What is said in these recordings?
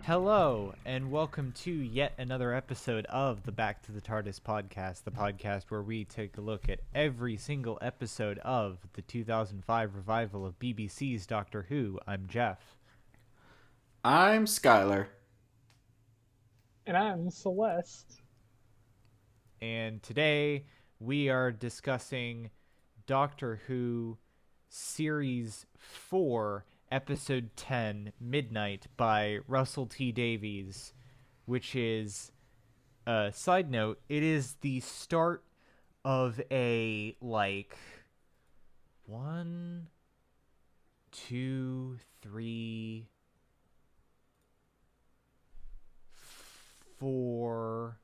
Hello, and welcome to yet another episode of the Back to the TARDIS podcast, the podcast where we take a look at every single episode of the 2005 revival of BBC's Doctor Who. I'm Jeff. I'm Skylar. And I'm Celeste. And today we are discussing Doctor Who Series 4, Episode 10, Midnight by Russell T. Davies, which is, side note, it is the start of a, one, two, three, four,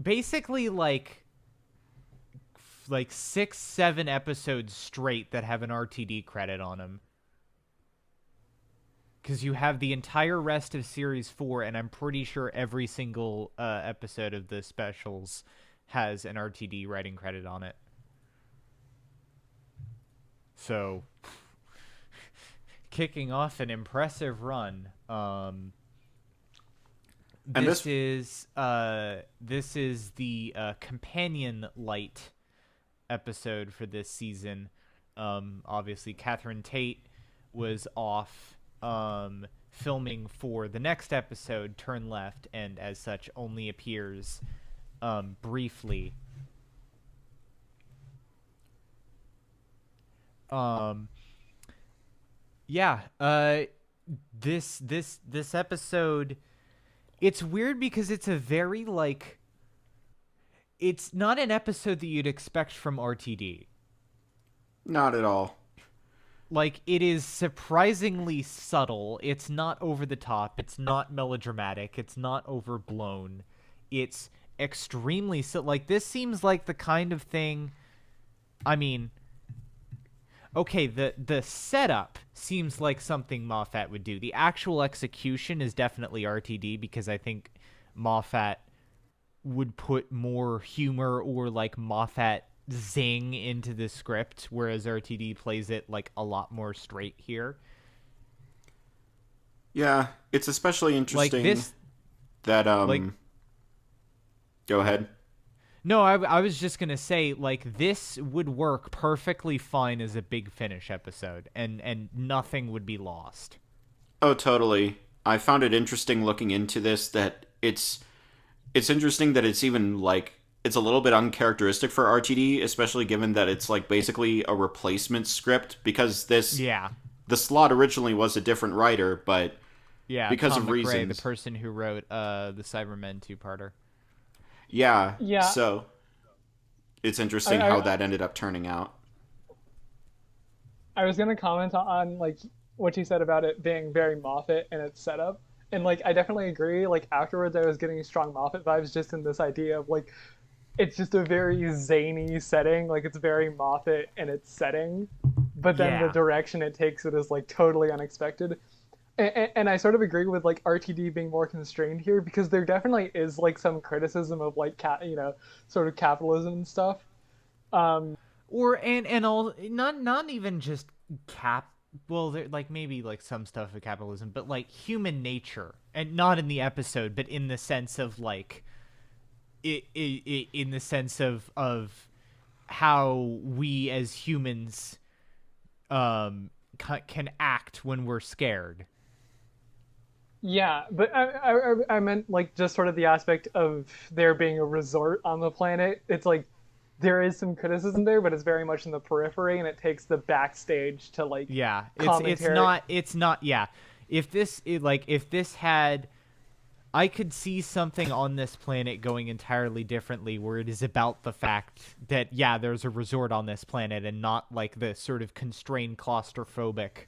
basically, like 6, 7 episodes straight that have an RTD credit on them. Because you have the entire rest of Series 4, and I'm pretty sure every single episode of the specials has an RTD writing credit on it. So, kicking off an impressive run. This is the companion light episode for this season. Obviously, Catherine Tate was off filming for the next episode, Turn Left, and as such only appears briefly. This episode, it's weird because it's a very, it's not an episode that you'd expect from RTD. Not at all. It is surprisingly subtle. It's not over the top. It's not melodramatic. It's not overblown. It's extremely this seems like the kind of thing. I mean, okay, the setup seems like something Moffat would do. The actual execution is definitely RTD, because I think Moffat would put more humor or Moffat zing into the script, whereas RTD plays it a lot more straight here. Yeah, it's especially interesting that go ahead. No, I was just gonna say, this would work perfectly fine as a Big Finish episode, and nothing would be lost. Oh, totally. I found it interesting looking into this that it's interesting that it's even it's a little bit uncharacteristic for RTD, especially given that it's basically a replacement script, because the slot originally was a different writer, but because Tom of McRae, reasons, the person who wrote the Cybermen 2-parter. Yeah. Yeah. So it's interesting how that ended up turning out. I was gonna comment on what you said about it being very Moffat and its setup, and I definitely agree. Afterwards, I was getting strong Moffat vibes just in this idea of it's just a very zany setting. It's very Moffat in its setting, but then the direction it takes it is totally unexpected. And I sort of agree with RTD being more constrained here, because there definitely is some criticism of sort of capitalism and stuff. Or and all, not even just well, there, maybe some stuff of capitalism, but human nature, and not in the episode, but in the sense of in the sense of how we as humans can act when we're scared. Yeah, but I meant just sort of the aspect of there being a resort on the planet. It's there is some criticism there, but it's very much in the periphery, and it takes the backstage to commentary. It's not if this had, I could see something on this planet going entirely differently, where it is about the fact that there's a resort on this planet, and not the sort of constrained claustrophobic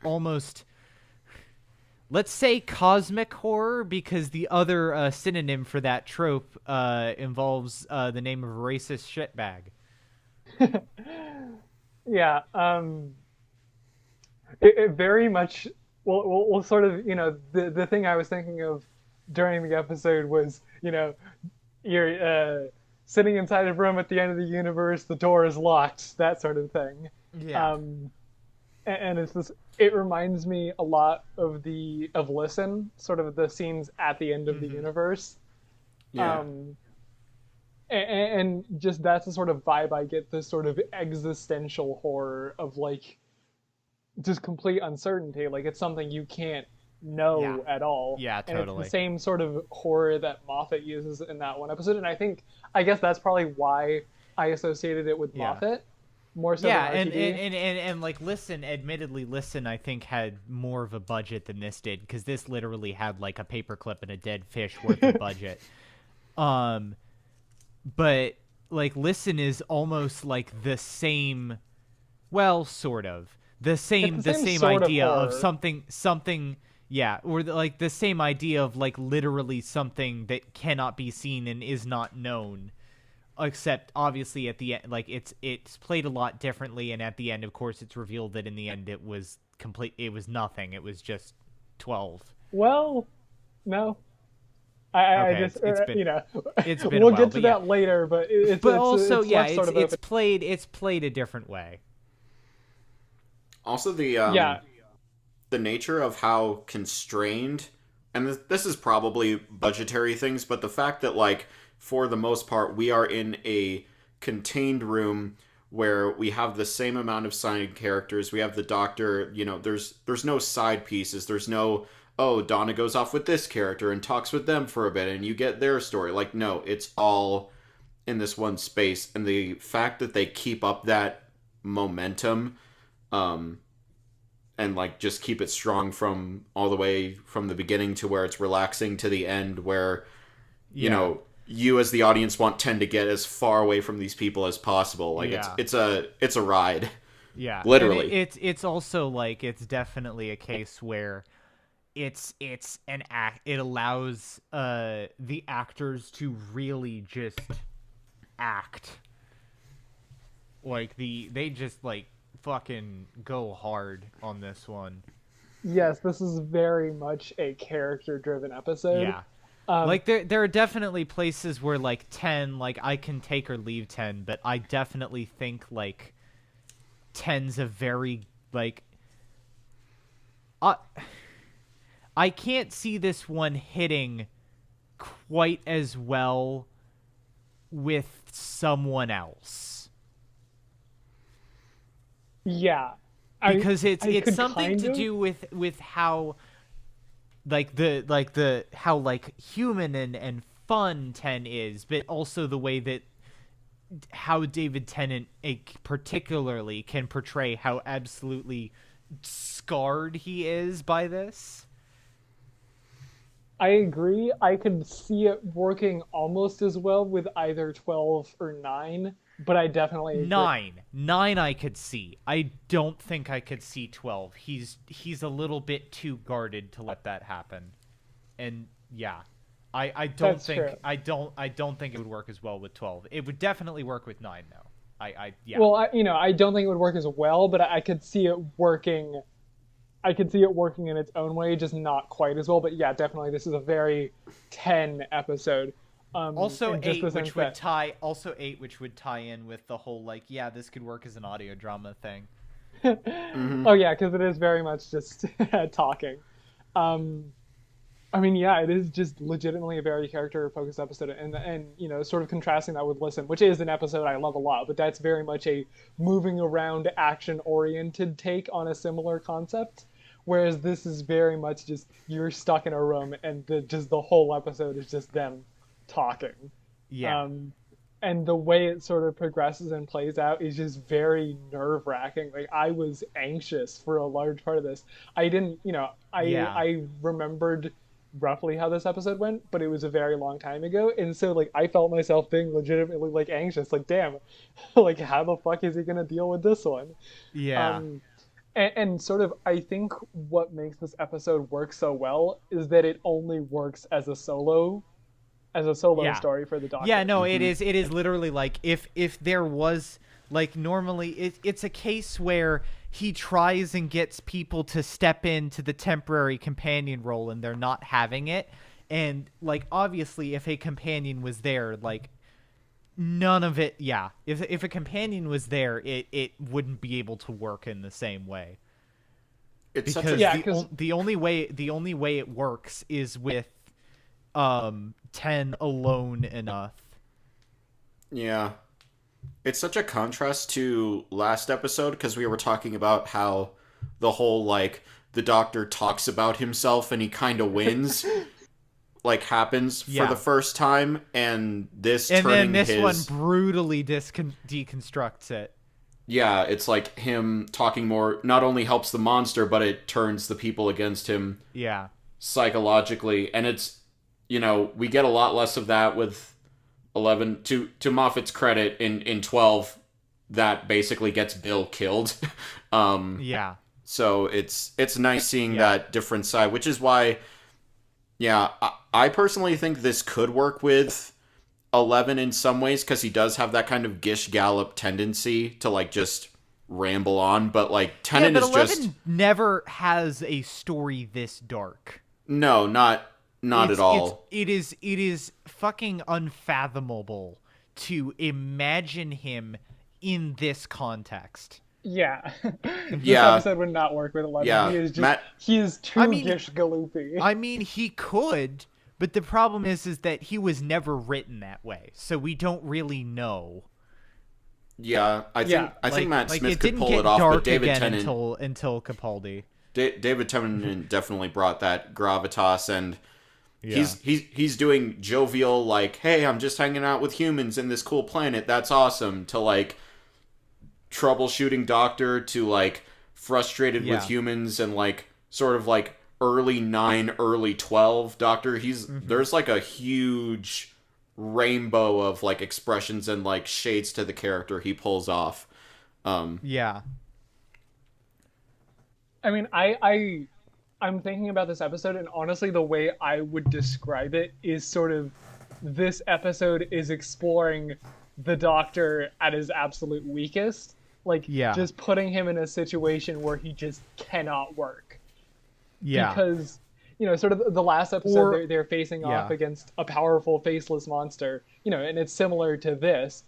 almost, let's say, cosmic horror, because the other synonym for that trope involves the name of a racist shitbag. Yeah, it very much. Well, sort of, the thing I was thinking of during the episode was, you're sitting inside a room at the end of the universe, the door is locked, that sort of thing. Yeah. and it's this. It reminds me a lot of Listen, sort of the scenes at the end of the universe. Yeah. And just that's the sort of vibe I get, this sort of existential horror of like just complete uncertainty. Like it's something you can't Yeah. know at all. Yeah, And it's the totally. same sort of horror that Moffat uses in that one episode. And I guess that's probably why I associated it with Yeah. Moffat more so than Yeah, RTD. and like Listen, I think had more of a budget than this did, because this literally had like a paperclip and a dead fish worth of budget. Um, but like Listen is almost like the same, well, sort of It's the the same same sort of idea of horror. something, yeah, or like the same idea of like literally something that cannot be seen and is not known, except obviously at the end, like it's played a lot differently, and at the end, of course, it's revealed that in the end it was complete, it was nothing, it was just 12. Well, no. I Okay, just, it's been a we'll while, get to but yeah. that later, but But also, it's yeah, left sort of open. it's played a different way. Also, Yeah, the nature of how constrained, and this is probably budgetary things, but the fact that like for the most part we are in a contained room where we have the same amount of side characters. We have the doctor. There's no side pieces. There's no, oh, Donna goes off with this character and talks with them for a bit, and you get their story. Like, no, it's all in this one space, and the fact that they keep up that momentum, um, and like just keep it strong from all the way from the beginning to where it's relaxing to the end, where Yeah, you as the audience want 10 to get as far away from these people as possible. Like yeah, it's a ride, yeah. And literally. it's also like it's definitely a case where it's an act. It allows the actors to really just act, like they just like fucking go hard on this one. yes, this is very much a character-driven episode. Yeah. Um, Like there are definitely places where like 10, like I can take or leave 10, but I definitely think like ten's a very like uh, I can't see this one hitting quite as well with someone else, yeah, because I it's could something kind to of. do with how the how like human and fun 10 is, but also the way that how David Tennant particularly can portray how absolutely scarred he is by this. I agree. I could see it working almost as well with either 12 or 9, but I definitely agree. Nine I could see. I don't think I could see 12. He's a little bit too guarded to let that happen. And yeah, I don't That's think true. I don't think it would work as well with 12. It would definitely work with 9 though. I yeah. Well, I don't think it would work as well, but I could see it working. I could see it working in its own way, just not quite as well. But yeah, definitely, this is a very 10 episode. Also In just 8, the sense that, also 8, which would tie in with the whole like, yeah, this could work as an audio drama thing. oh yeah, because it is very much just talking. Um, I mean, yeah, it is just legitimately a very character-focused episode, and sort of contrasting that with Listen, which is an episode I love a lot, but that's very much a moving around, action-oriented take on a similar concept. Whereas this is very much just you're stuck in a room, and just the whole episode is just them talking. Yeah. Um, and the way it sort of progresses and plays out is just very nerve-wracking. Like I was anxious for a large part of this. I didn't, Yeah. I remembered roughly how this episode went, but it was a very long time ago, and so like I felt myself being legitimately like anxious. Like damn, like how the fuck is he gonna deal with this one? Yeah. Um, and sort of I think what makes this episode work so well is that it only works as a solo Yeah. story for the Doctor. Yeah, no, it is literally like if there was like normally it's a case where he tries and gets people to step into the temporary companion role and they're not having it, and like obviously if a companion was there, like none of it, yeah, if a companion was there, it wouldn't be able to work in the same way. it's such because a the only way it works is with 10 alone enough. yeah. It's such a contrast to last episode because we were talking about how the whole like the doctor talks about himself and he kind of wins like happens for the first time, and this and turning then this his one brutally deconstructs it. Yeah, it's like him talking more not only helps the monster, but it turns the people against him. Yeah. Psychologically, and it's, you know, we get a lot less of that with 11 to Moffat's credit. In 12 that basically gets Bill killed. Yeah. So it's nice seeing that different side, which is why I personally think this could work with 11 in some ways, because he does have that kind of Gish Gallop tendency to like just ramble on, but like Tennant but is 11 just never has a story this dark. No, not at all. It is fucking unfathomable to imagine him in this context. Yeah. This episode would not work with 11. Yeah. He is too Gish Galoopy. I mean, he could, but the problem is that he was never written that way, so we don't really know. Yeah, I think Matt Smith could pull it off, but David Tennant until Capaldi. David Tennant definitely brought that gravitas, and he's doing jovial, like, hey, I'm just hanging out with humans in this cool planet, that's awesome, to like troubleshooting doctor, to like frustrated with humans, and like sort of like early 9, early 12 doctor. There's like a huge rainbow of like expressions and like shades to the character he pulls off. I mean, I'm thinking about this episode, and honestly, the way I would describe it is sort of, this episode is exploring the Doctor at his absolute weakest. Like, just putting him in a situation where he just cannot work. Yeah. Because, you know, sort of the last episode, they're facing off against a powerful, faceless monster, you know, and it's similar to this.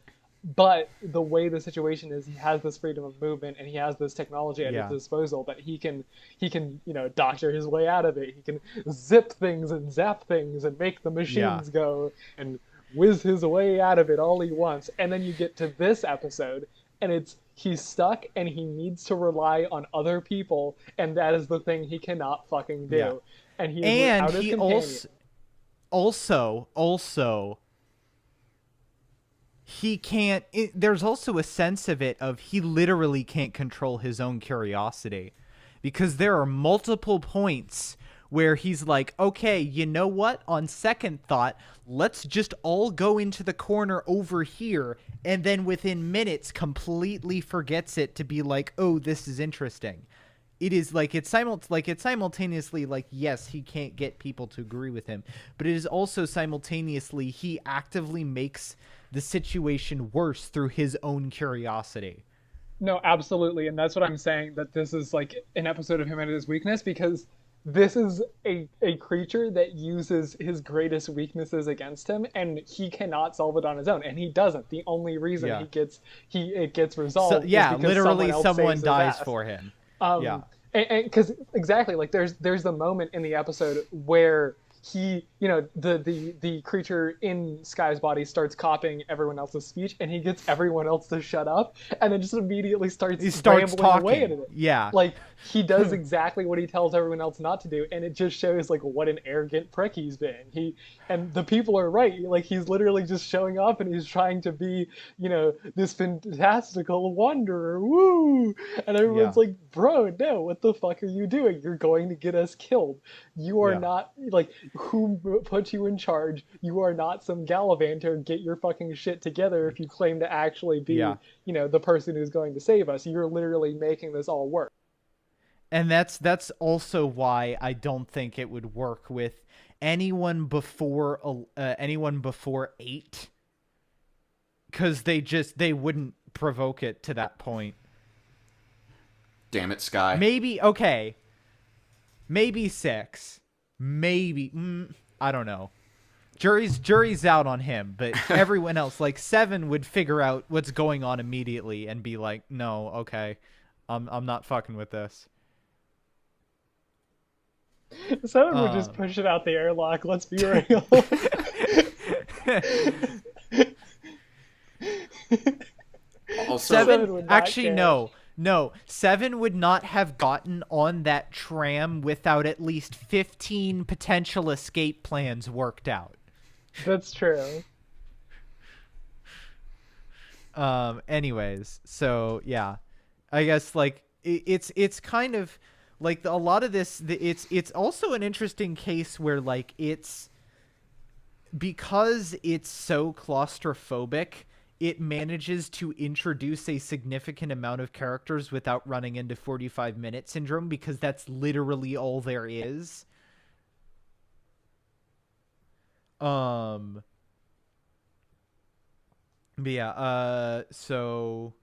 But the way the situation is, he has this freedom of movement, and he has this technology at his disposal that he can, you know, doctor his way out of it. He can zip things and zap things and make the machines go and whiz his way out of it all he wants. And then you get to this episode, and he's stuck, and he needs to rely on other people, and that is the thing he cannot fucking do. Yeah. And he is without his companion. Also he can't. There's also a sense of it of he literally can't control his own curiosity, because there are multiple points where he's like, okay, you know what? On second thought, let's just all go into the corner over here, and then within minutes completely forgets it to be like, oh, this is interesting. It is like it's simultaneously like, yes, he can't get people to agree with him, but it is also simultaneously he actively makes the situation worse through his own curiosity. No, absolutely, and that's what I'm saying, that this is like an episode of him at his weakness, because this is a creature that uses his greatest weaknesses against him, and he cannot solve it on his own, and he doesn't. The only reason it gets resolved is because literally someone dies ass. for him. And because exactly, like there's the moment in the episode where he, you know, the creature in Sky's body starts copying everyone else's speech, and he gets everyone else to shut up, and then just immediately starts rambling talking away at it. Yeah, like he does exactly what he tells everyone else not to do, and it just shows like what an arrogant prick he's been. And the people are right. Like, he's literally just showing up, and he's trying to be, you know, this fantastical wanderer. Woo! And everyone's like, bro, no, what the fuck are you doing? You're going to get us killed. You are not, like, who put you in charge? You are not some gallivanter. Get your fucking shit together if you claim to actually be, you know, the person who's going to save us. You're literally making this all work. And that's also why I don't think it would work with anyone before 8, because they wouldn't provoke it to that point. Damn it, Sky. Maybe 6, maybe I don't know. Jury's out on him, but everyone else, like 7, would figure out what's going on immediately and be like, no, okay, I'm not fucking with this. Someone would just Um, push it out the airlock. Let's be real. Also, Seven, Someone would not actually, care. no. Seven would not have gotten on that tram without at least 15 potential escape plans worked out. That's true. Anyways, so yeah, I guess like it's kind of like a lot of this. It's also an interesting case where like it's because it's so claustrophobic, it manages to introduce a significant amount of characters without running into 45-minute syndrome because that's literally all there is. Um but yeah, so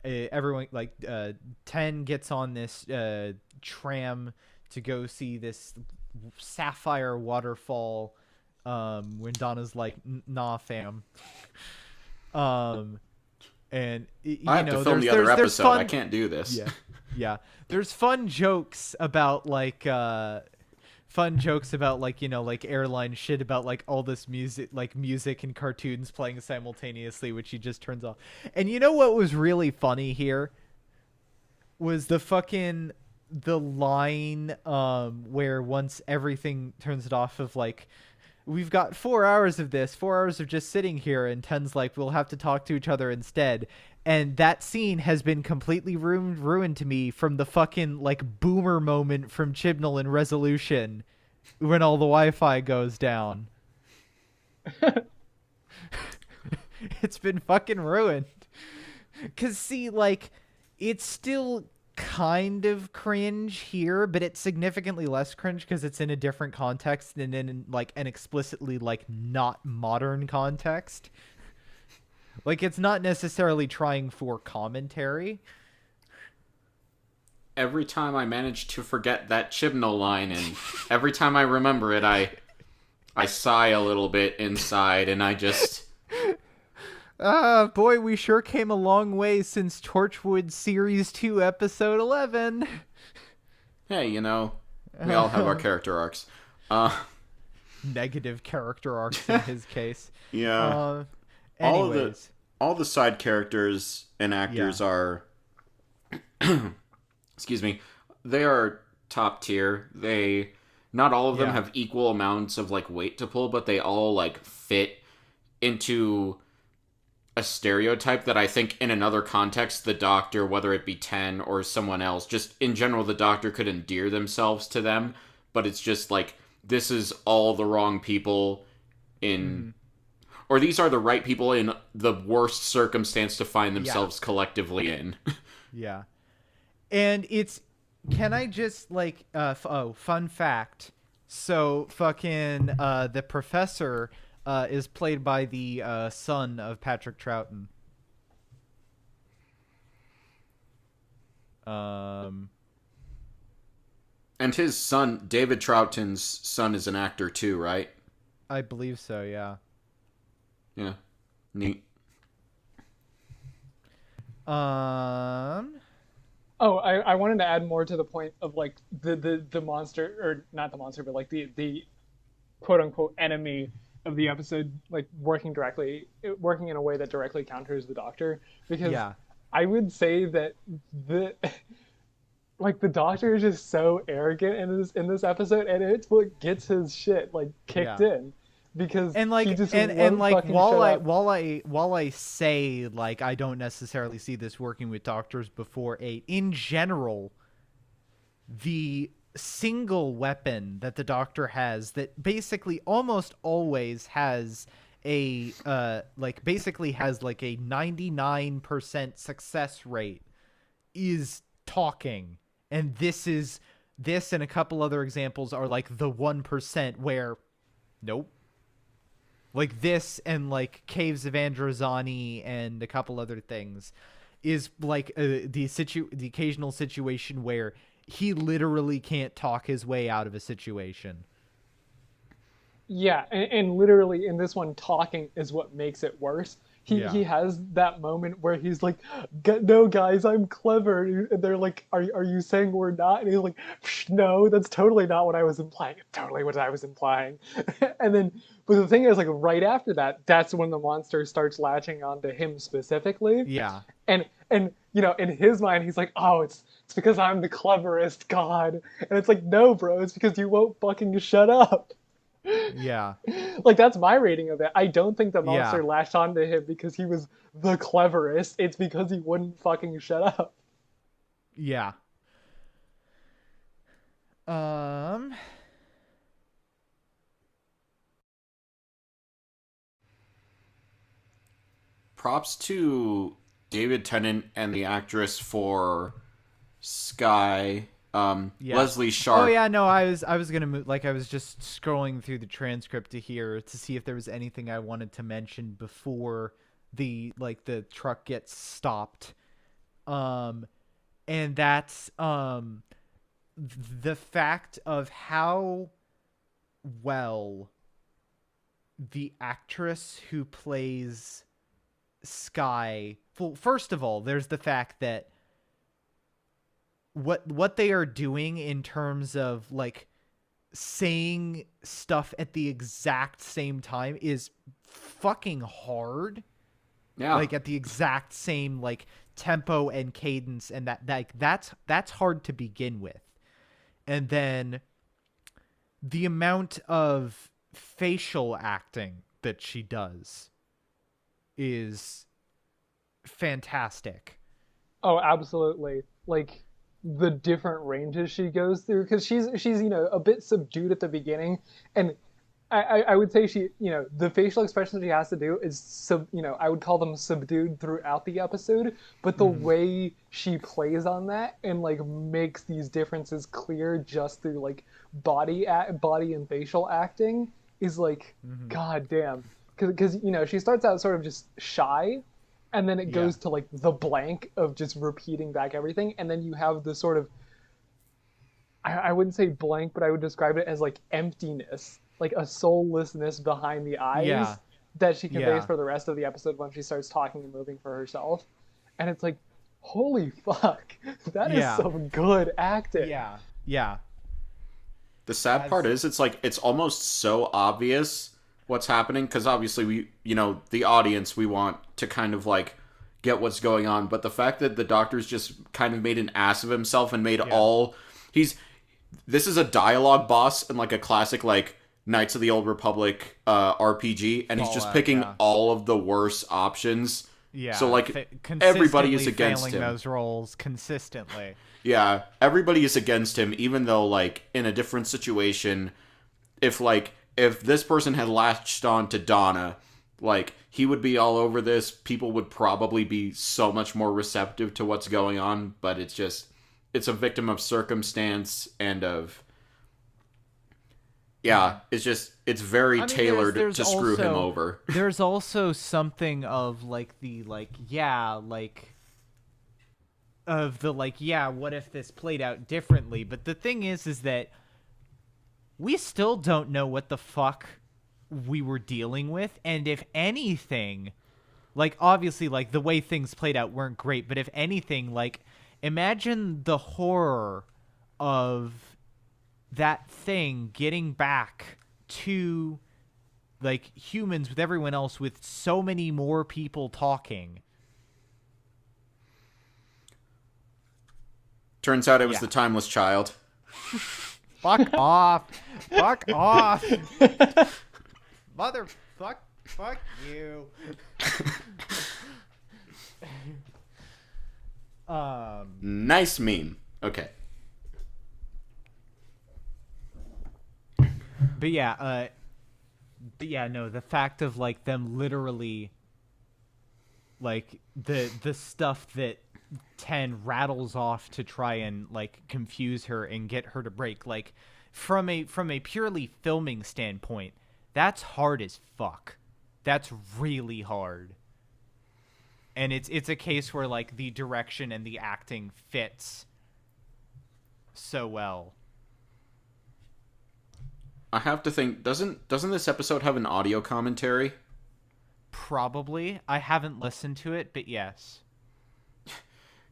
everyone like 10 gets on this tram to go see this sapphire waterfall when Donna's like nah fam. um and I you have to know film the other there's episode. I fun, can't do this. yeah, yeah, there's fun jokes about fun jokes about like, you know, like airline shit about like all this music and cartoons playing simultaneously, which he just turns off. And you know what was really funny here was the line where once everything turns it off of like, we've got 4 hours of this, 4 hours of just sitting here, and Ten's like, we'll have to talk to each other instead. And that scene has been completely ruined to me from the fucking like boomer moment from Chibnall in Resolution when all the Wi-Fi goes down. It's been fucking ruined. Cause see, like, it's still kind of cringe here, but it's significantly less cringe because it's in a different context and in like an explicitly like not modern context. Like, it's not necessarily trying for commentary. Every time I manage to forget that Chibnall line, and every time I remember it, I sigh a little bit inside, and I just Boy, we sure came a long way since Torchwood Series 2, Episode 11. hey, you know, we all have our character arcs. Negative character arcs in his case. Yeah. Anyways. All the side characters and actors Yeah. are excuse me, they are top tier. They not all of them Yeah. have equal amounts of like weight to pull, but they all like fit into a stereotype that I think in another context the Doctor, whether it be 10 or someone else, just in general the Doctor could endear themselves to them, but it's just like this is all the wrong people in or these are the right people in the worst circumstance to find themselves collectively in. Yeah. And it's, can I just like fun fact. So fucking the professor is played by the son of Patrick Troughton. And his son, David Troughton's son, is an actor too, right? I believe so, yeah. Yeah. Neat. Oh, I wanted to add more to the point of like the monster, or not the monster, but like the quote unquote enemy of the episode, like working in a way that directly counters the Doctor, because Yeah. I would say that the like the Doctor is just so arrogant in this episode, and it's what gets his shit like kicked Yeah. in, because And like he just and won't like fucking shut up. while I say like I don't necessarily see this working with Doctors before 8 in general, the single weapon that the Doctor has that basically almost always has a basically has like a 99% success rate is talking. And this and a couple other examples are like the 1% where nope. Like this and like Caves of Androzani and a couple other things is like the occasional situation where he literally can't talk his way out of a situation. Yeah, and literally in this one, talking is what makes it worse, he Yeah. has that moment where he's like, "No, guys, I'm clever," and they're like, are you saying we're not?" And he's like, "No, that's totally not what I was implying. Totally what I was implying." And then, but the thing is, like right after that, that's when the monster starts latching onto him specifically, Yeah. and in his mind, he's like, "Oh, it's because I'm the cleverest god," and it's like, "No, bro, it's because you won't fucking shut up." Yeah. Like that's my rating of it. I don't think the Yeah. monster latched onto him because he was the cleverest. It's because he wouldn't fucking shut up. Yeah. Um Props to David Tennant and the actress for Sky, yes. Leslie Oh Sharp. yeah, no, I was going to move, like I was just scrolling through the transcript to hear to see if there was anything I wanted to mention before the truck gets stopped. Um and that's the fact of how well the actress who plays Sky. Well, first of all, there's the fact that what they are doing in terms of like saying stuff at the exact same time is fucking hard. Yeah. Like at the exact same like tempo and cadence, and that's hard to begin with. And then the amount of facial acting that she does is fantastic. Oh, absolutely. Like the different ranges she goes through because she's a bit subdued at the beginning, and I would say she the facial expressions she has to do is I would call them subdued throughout the episode, but the Mm-hmm. way she plays on that and like makes these differences clear just through like body and facial acting is like Mm-hmm. god damn, because she starts out sort of just shy, and then it Yeah. goes to like the blank of just repeating back everything, and then you have the sort of I wouldn't say blank, but I would describe it as like emptiness, like a soullessness behind the Yeah. eyes that she conveys Yeah. for the rest of the episode when she starts talking and moving for herself. And it's like, holy fuck, that is Yeah. some good acting. Yeah. Yeah. The sad part As is it's almost so obvious what's happening because obviously the audience, we want to kind of like get what's going on, but the fact that the doctor's just kind of made an ass of himself and made yeah. all he's this is a dialogue boss in like a classic like Knights of the Old Republic RPG, and he's just Fallout, picking yeah. all of the worst options. So Yeah. like everybody Consistently is against failing him. those roles consistently. Yeah, everybody is against him, even though like in a different situation, if this person had latched on to Donna, like he would be all over this. People would probably be so much more receptive to what's going on, but it's a victim of circumstance and of it's very I mean, tailored to screw him over. There's also something of like the like yeah like of the like yeah what if this played out differently, but the thing is that we still don't know what the fuck we were dealing with, and if anything, like obviously like the way things played out weren't great, but if anything, like imagine the horror of that thing getting back to like humans with everyone else with so many more people talking. Turns out it was Yeah. the timeless child. Fuck off. Fuck off. Fuck you. Nice meme. Okay. But yeah, no, the fact of like them literally like the stuff that 10 rattles off to try and like confuse her and get her to break, like from a purely filming standpoint, that's hard as fuck. That's really hard. And it's a case where like the direction and the acting fits so well. I have to think, doesn't this episode have an audio commentary? Probably. I haven't listened to it, but yes.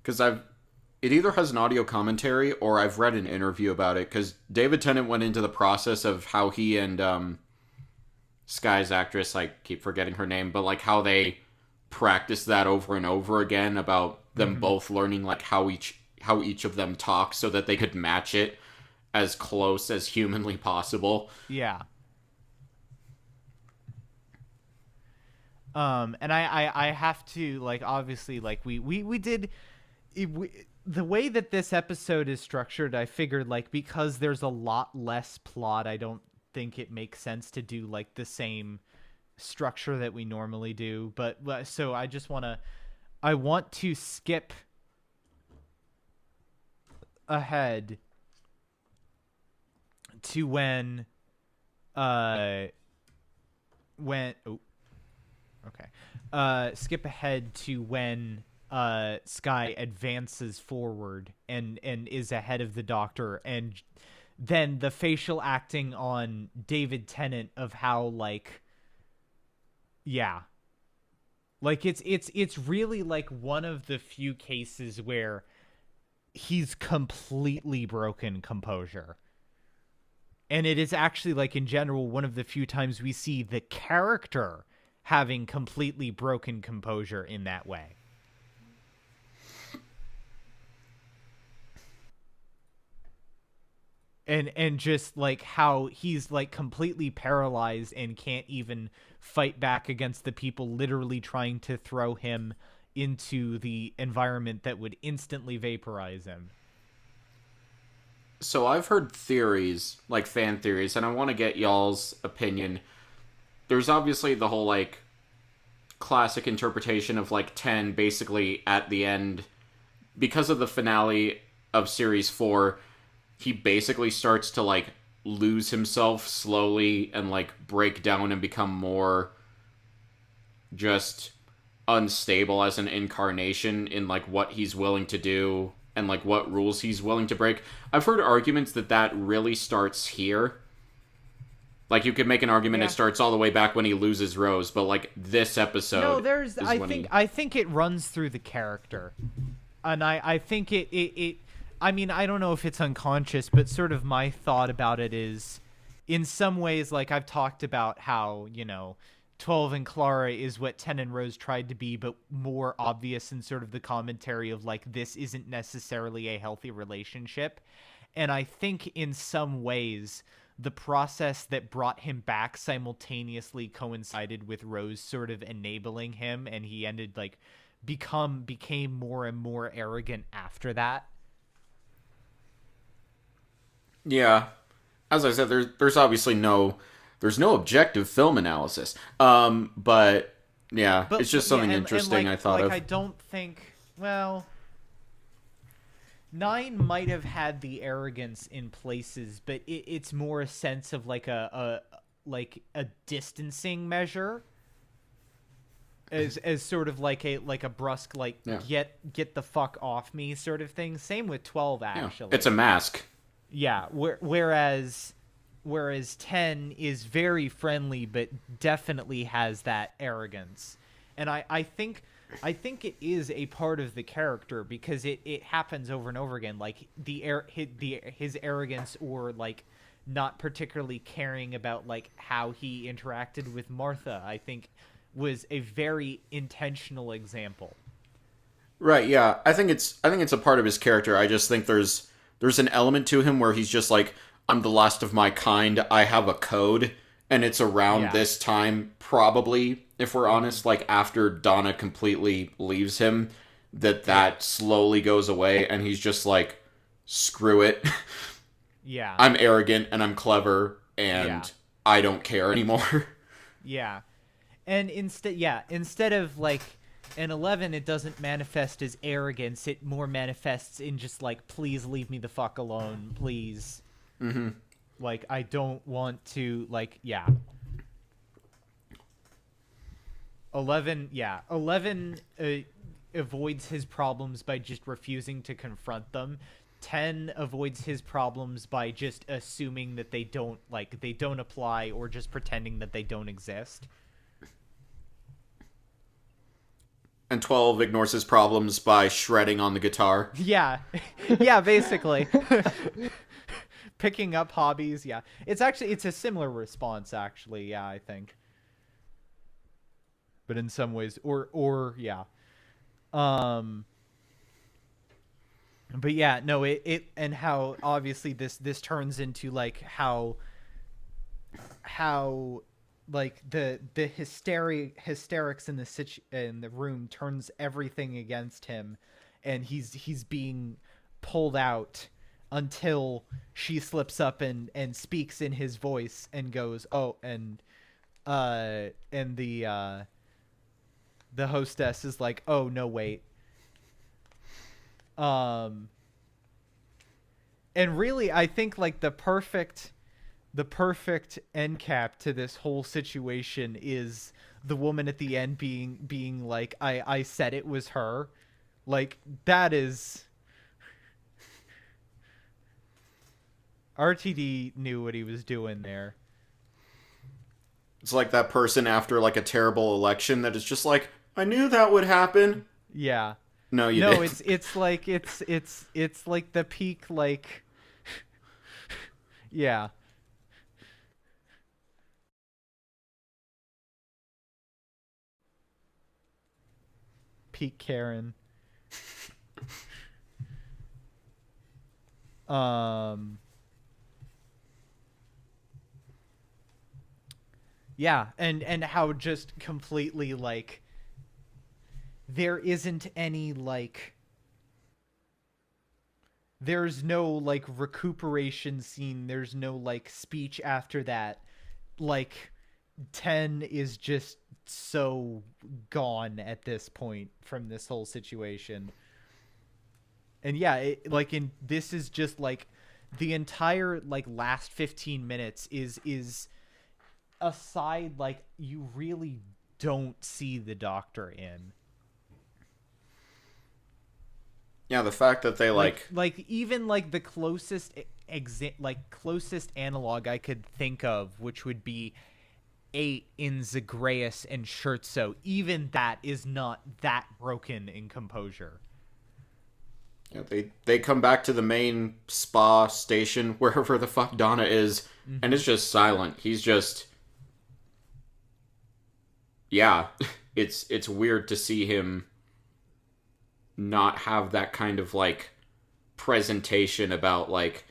Because it either has an audio commentary or I've read an interview about it. Because David Tennant went into the process of how he and Sky's actress, I keep forgetting her name, but like how they practiced that over and over again about them both learning like how each of them talks so that they could match it as close as humanly possible. Yeah. And I have to, like, obviously, like, we did the way that this episode is structured, I figured, like, because there's a lot less plot, I don't think it makes sense to do, like, the same structure that we normally do. But so I want to skip ahead to when skip ahead to when Sky advances forward and is ahead of the Doctor, and then the facial acting on David Tennant of how, like, yeah, like it's really like one of the few cases where he's completely broken composure. And it is actually, like, in general, one of the few times we see the character having completely broken composure in that way. And just, like, how he's, like, completely paralyzed and can't even fight back against the people literally trying to throw him into the environment that would instantly vaporize him. So I've heard theories, like fan theories, and I want to get y'all's opinion. There's obviously the whole, like, classic interpretation of, like, 10 basically at the end. Because of the finale of Series 4, he basically starts to, like, lose himself slowly and, like, break down and become more just unstable as an incarnation in, like, what he's willing to do and, like, what rules he's willing to break. I've heard arguments that really starts here. Like, you could make an argument it starts all the way back when he loses Rose, but, like, this episode I think it runs through the character. And I think it I mean, I don't know if it's unconscious, but sort of my thought about it is, in some ways, like, I've talked about how, you know, 12 and Clara is what 10 and Rose tried to be, but more obvious in sort of the commentary of, like, this isn't necessarily a healthy relationship. And I think in some ways the process that brought him back simultaneously coincided with Rose sort of enabling him, and he ended, like, became more and more arrogant after that. Yeah. As I said, there's obviously there's no objective film analysis. But yeah, it's just something interesting, like, I thought of. I don't think, well, 9 might have had the arrogance in places, but it's more a sense of, like, a distancing measure, as sort of like a brusque, like, get the fuck off me sort of thing. Same with 12, actually. Yeah. It's a mask. Yeah, whereas 10 is very friendly, but definitely has that arrogance. And I think it is a part of the character, because it happens over and over again. Like, his arrogance, or, like, not particularly caring about, like, how he interacted with Martha, I think was a very intentional example. Right, yeah. I think it's a part of his character. I just think there's an element to him where he's just like, I'm the last of my kind, I have a code, and it's around this time, probably, if we're honest, like, after Donna completely leaves him, that slowly goes away, and he's just like, screw it. Yeah. I'm arrogant, and I'm clever, and I don't care anymore. Yeah. And instead of, like, in 11, it doesn't manifest as arrogance. It more manifests in just, like, please leave me the fuck alone, please. Mm-hmm. Like, I don't want to, like, 11 avoids his problems by just refusing to confront them. 10 avoids his problems by just assuming that they don't apply, or just pretending that they don't exist. And 12 ignores his problems by shredding on the guitar. Yeah. Yeah, basically. Picking up hobbies, yeah. It's a similar response, actually, yeah, I think. But in some ways, or yeah. Um but yeah, no, it and how obviously this turns into like how like the hysterics in in the room turns everything against him, and he's being pulled out until she slips up and speaks in his voice and goes, oh, and the hostess is like, oh no, wait. um and really, I think like the perfect end cap to this whole situation is the woman at the end being like, I said it was her. Like, that is, RTD knew what he was doing there. It's like that person after like a terrible election that is just like, I knew that would happen. Yeah. No, you No, didn't. it's like it's like the peak, like, yeah. Peak Karen. Um yeah, and how just completely like there isn't any like there's no like recuperation scene, there's no like speech after that. Like, 10 is just so gone at this point from this whole situation. And yeah, like, in this is just like the entire like last 15 minutes is a side like you really don't see the Doctor in. Yeah, the fact that they like even like the closest closest analog I could think of, which would be 8 in Zagreus and Scherzo, even that is not that broken in composure. yeah, they come back to the main spa station, wherever the fuck Donna is, and it's just silent. He's just, yeah, it's weird to see him not have that kind of like presentation about like,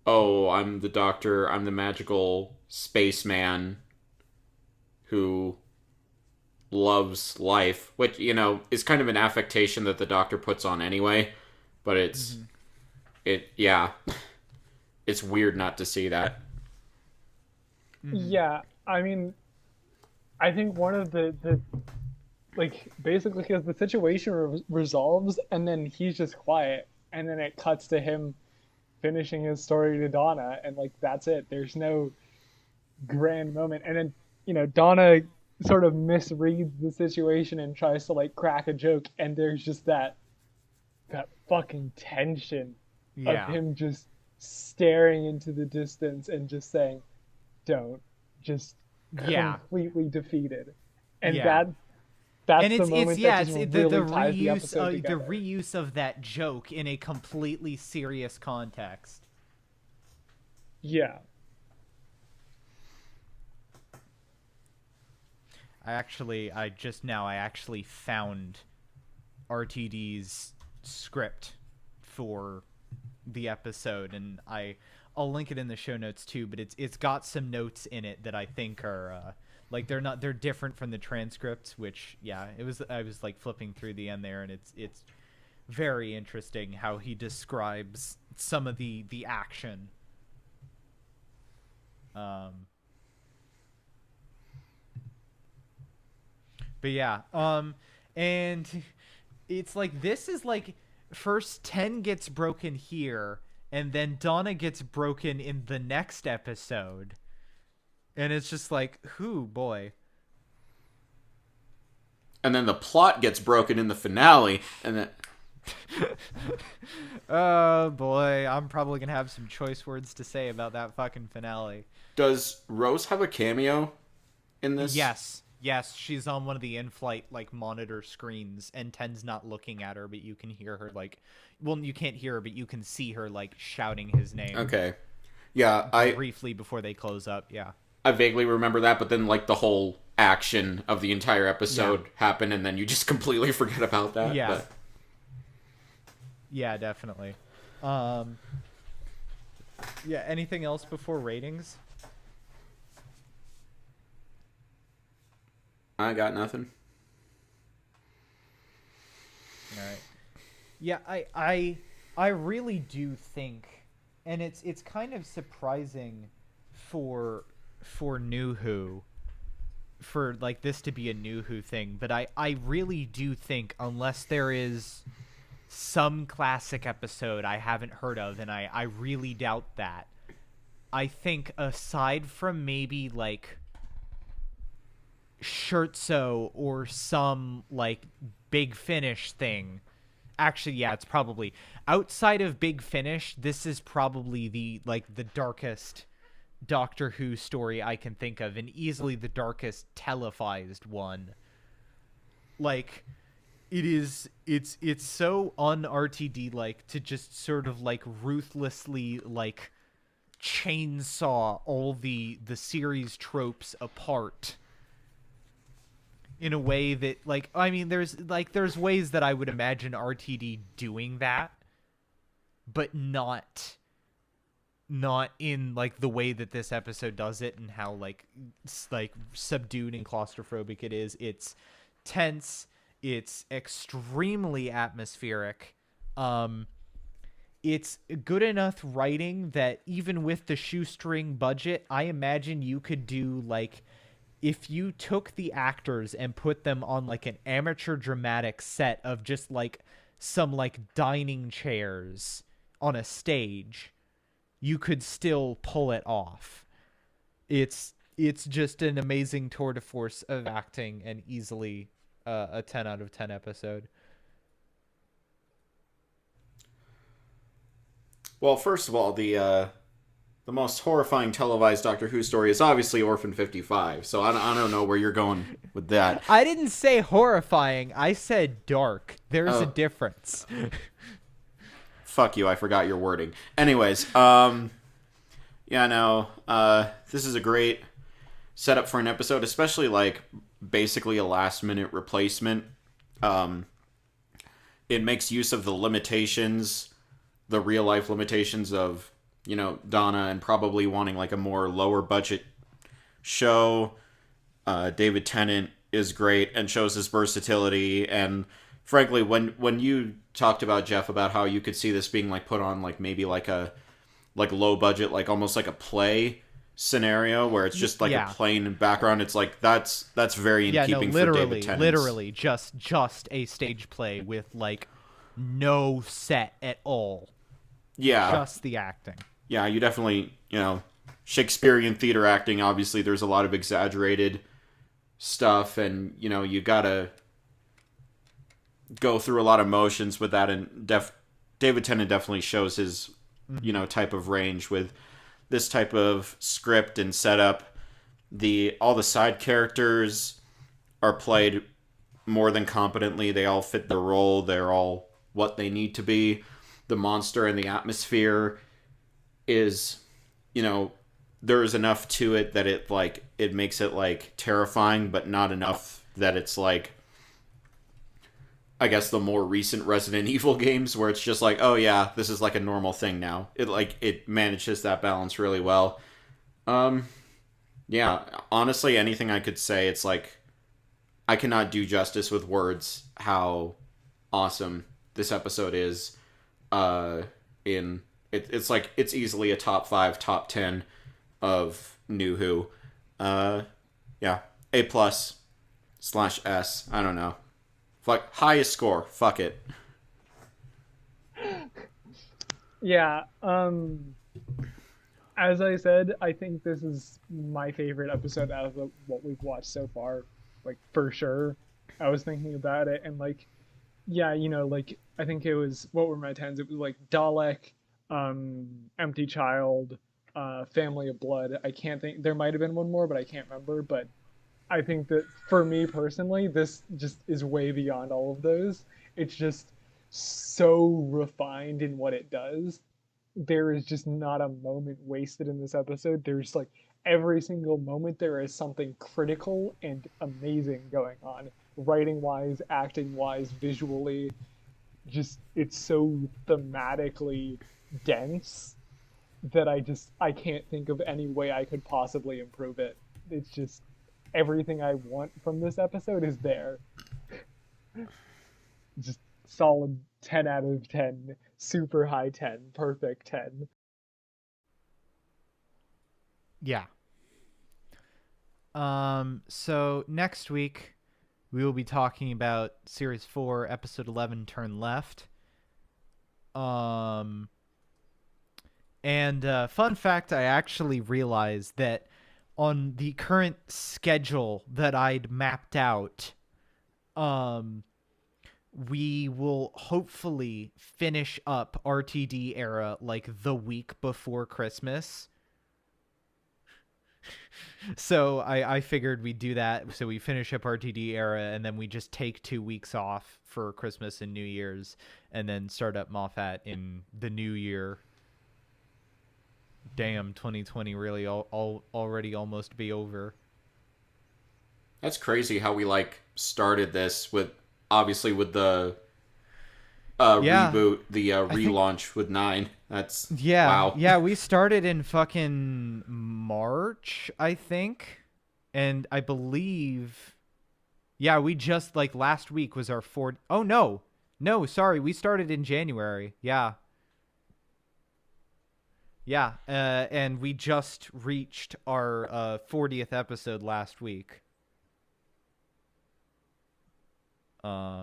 oh, I'm the Doctor, I'm the magical spaceman who loves life, which, you know, is kind of an affectation that the Doctor puts on anyway, but yeah, it's weird not to see that. Yeah, I mean, I think one of the like, basically, because the situation resolves and then he's just quiet, and then it cuts to him finishing his story to Donna, and like that's it. There's no grand moment, and then Donna sort of misreads the situation and tries to like crack a joke, and there's just that fucking tension of him just staring into the distance and just saying, "Don't," just completely defeated, and that's and the moment that just really ties the episode the together. reuse of that joke in a completely serious context. Yeah. I actually found RTD's script for the episode, and I'll link it in the show notes too, but it's got some notes in it that I think are like they're different from the transcripts, which I was like flipping through the end there, and it's very interesting how he describes some of the action. But yeah, and it's like this is like first 10 gets broken here, and then Donna gets broken in the next episode, and it's just like, who boy. And then the plot gets broken in the finale, and then Oh boy, I'm probably gonna have some choice words to say about that fucking finale. does Rose have a cameo in this? Yes, Yes, she's on one of the in-flight like monitor screens, and Ten's not looking at her, but you can hear her like, well, you can't hear her, but you can see her like shouting his name. Okay. Yeah, Briefly before they close up. Yeah. I vaguely remember that, but then like the whole action of the entire episode Yeah. happened, and then you just completely forget about that. Yeah. But... Yeah, definitely. Yeah, anything else before ratings? I got nothing. All right. Yeah, I really do think, and it's kind of surprising for New Who, for like this to be a New Who thing, but I really do think, unless there is some classic episode I haven't heard of, and I really doubt that, I think aside from maybe like Scherzo or some like Big Finish thing. Actually, yeah, it's probably outside of Big Finish, this is probably the darkest Doctor Who story I can think of, and easily the darkest televised one. Like, it's so un-RTD like to just sort of like ruthlessly like chainsaw all the series tropes apart in a way that, like, I mean, there's ways that I would imagine RTD doing that, but not in like the way that this episode does it, and how like subdued and claustrophobic it is. It's tense, it's extremely atmospheric. It's good enough writing that even with the shoestring budget, I imagine you could do like, if you took the actors and put them on like an amateur dramatic set of just like some like dining chairs on a stage, you could still pull it off. It's just an amazing tour de force of acting, and easily a 10 out of 10 episode. Well, first of all, the most horrifying televised Doctor Who story is obviously Orphan 55, so I don't know where you're going with that. I didn't say horrifying, I said dark. There's a difference. Fuck you, I forgot your wording. Anyways, yeah, no, this is a great setup for an episode, especially like basically a last-minute replacement. It makes use of the limitations, the real-life limitations of, you know, Donna, and probably wanting like a more lower budget show. David Tennant is great and shows his versatility. And frankly, when you talked about, Jeff, about how you could see this being like put on like maybe like a low budget, like almost like a play scenario where it's just like a plain background, it's like that's very in keeping for David Tennant. Literally just a stage play with like no set at all. Yeah. Just the acting. Yeah, you definitely, you know, Shakespearean theater acting, obviously there's a lot of exaggerated stuff, and, you know, you gotta go through a lot of motions with that, and David Tennant definitely shows his, you know, type of range with this type of script and setup. All the side characters are played more than competently. They all fit their role. They're all what they need to be. The monster and the atmosphere is, you know, there's enough to it that it makes it like terrifying, but not enough that it's like, I guess, the more recent Resident Evil games where it's just like, oh yeah, this is like a normal thing now. It manages that balance really well. Yeah, honestly, anything I could say, it's like, I cannot do justice with words how awesome this episode is. It's like, it's easily a top 5, top 10 of New Who. Yeah, A+/S. I don't know. Like, highest score. Fuck it. Yeah. As I said, I think this is my favorite episode out of what we've watched so far. Like, for sure. I was thinking about it, and like, yeah, you know, like, I think it was, what were my 10s? It was like Dalek, Empty Child, Family of Blood. I can't think, there might have been one more, but I can't remember. But I think that for me personally, this just is way beyond all of those. It's just so refined in what it does. There is just not a moment wasted in this episode. There's like every single moment there is something critical and amazing going on. Writing wise, acting wise, visually, just it's so thematically dense that I can't think of any way I could possibly improve it. It's just everything I want from this episode is there. Just solid 10 out of 10, super high 10, perfect 10. Yeah. So next week we will be talking about Series 4, Episode 11, Turn Left. And fun fact, I actually realized that on the current schedule that I'd mapped out, we will hopefully finish up RTD era like the week before Christmas. So I figured we'd do that. So we finish up RTD era, and then we just take 2 weeks off for Christmas and New Year's, and then start up Moffat in the new year. Damn, 2020 really already almost be over. That's crazy how we like started this with obviously with the reboot, the relaunch with 9. That's wow. Yeah, we started in fucking March, I think. And I believe we just like last week was our 4th. Oh no. No, sorry, we started in January. Yeah. Yeah, and we just reached our 40th episode last week. Yeah.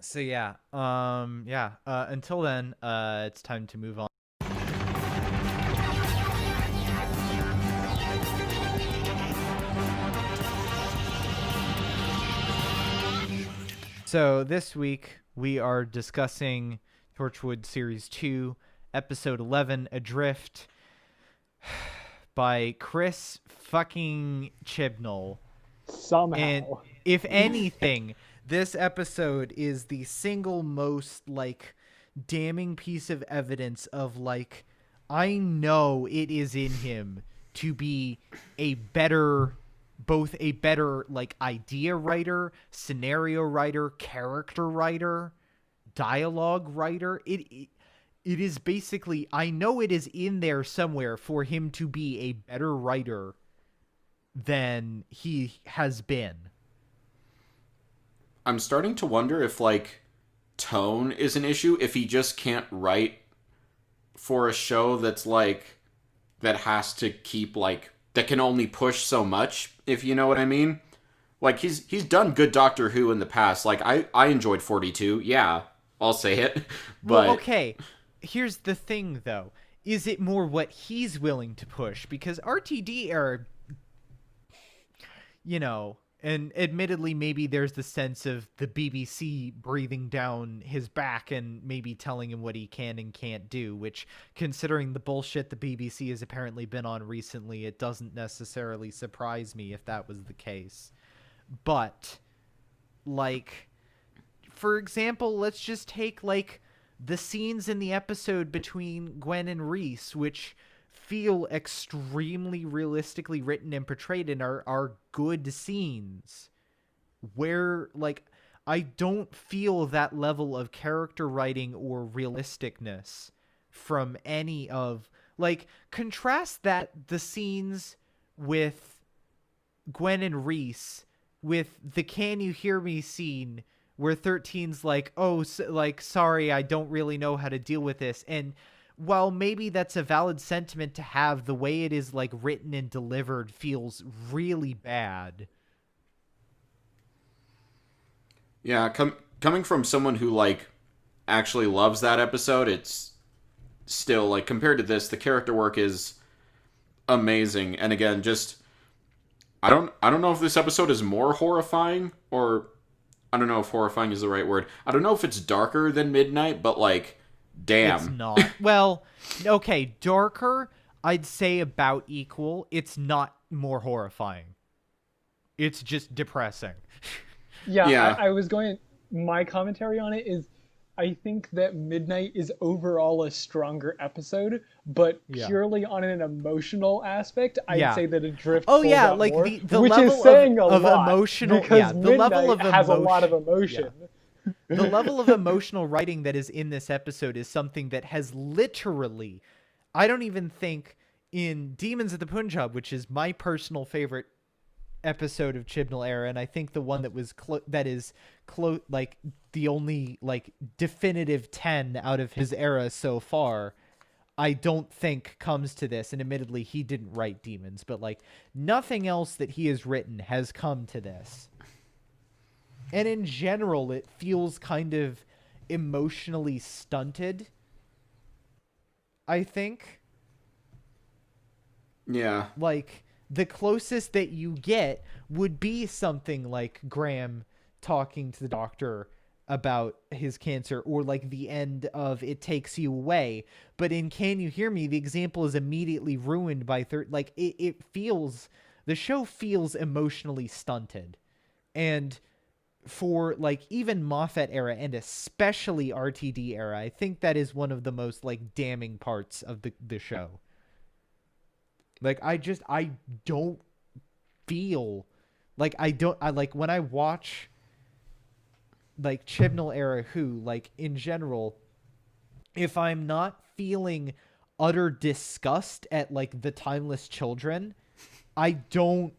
So yeah. Until then, it's time to move on. So this week we are discussing Torchwood Series 2, Episode 11, Adrift, by Chris fucking Chibnall. Somehow. And if anything, this episode is the single most, like, damning piece of evidence of, like, I know it is in him to be a better... both a better, like, idea writer, scenario writer, character writer, dialogue writer. It is basically, I know it is in there somewhere for him to be a better writer than he has been. I'm starting to wonder if, like, tone is an issue, if he just can't write for a show that's, like, that has to keep, like, that can only push so much, if you know what I mean. Like, he's done good Doctor Who in the past. Like, I enjoyed 42. Yeah, I'll say it. But well, okay. Here's the thing, though. Is it more what he's willing to push? Because RTD are, you know, and admittedly, maybe there's the sense of the BBC breathing down his back and maybe telling him what he can and can't do, which, considering the bullshit the BBC has apparently been on recently, it doesn't necessarily surprise me if that was the case. But, like, for example, let's just take, like, the scenes in the episode between Gwen and Reese, which feel extremely realistically written and portrayed and are good scenes where, like, I don't feel that level of character writing or realisticness from any of, like, contrast the scenes with Gwen and Reese with the "Can you hear me" scene where 13's like, oh, like, sorry, I don't really know how to deal with this. And while maybe that's a valid sentiment to have, the way it is, like, written and delivered feels really bad. yeah, coming from someone who, like, actually loves that episode, it's still, like, compared to this, the character work is amazing. And again, just I don't know if this episode is more horrifying, or I don't know if horrifying is the right word. I don't know if it's darker than Midnight, but, like, damn. It's not. Well, okay, darker. I'd say about equal. It's not more horrifying. It's just depressing. Yeah, Yeah. I was going. My commentary on it is, I think that Midnight is overall a stronger episode, but Yeah. purely on an emotional aspect, I'd Yeah. say that Adrift Oh pulls yeah, out like more, the which is level of saying a of lot emotional, because yeah, the level Midnight of has a lot of emotion. emotion. Yeah. The level of emotional writing that is in this episode is something that has literally, I don't even think in Demons of the Punjab, which is my personal favorite episode of Chibnall era, and I think the one that was like the only like definitive 10 out of his era so far. I don't think comes to this, and admittedly he didn't write Demons, but like nothing else that he has written has come to this. And in general, it feels kind of emotionally stunted, I think. Yeah. Like, the closest that you get would be something like Graham talking to the doctor about his cancer, or like the end of It Takes You Away. But in Can You Hear Me, the example is immediately ruined by like it feels, the show feels emotionally stunted. And for like even Moffat era and especially RTD era, I think that is one of the most like damning parts of the show. Like I don't feel like I like when I watch like Chibnall era Who, like in general, if I'm not feeling utter disgust at like the timeless children, I don't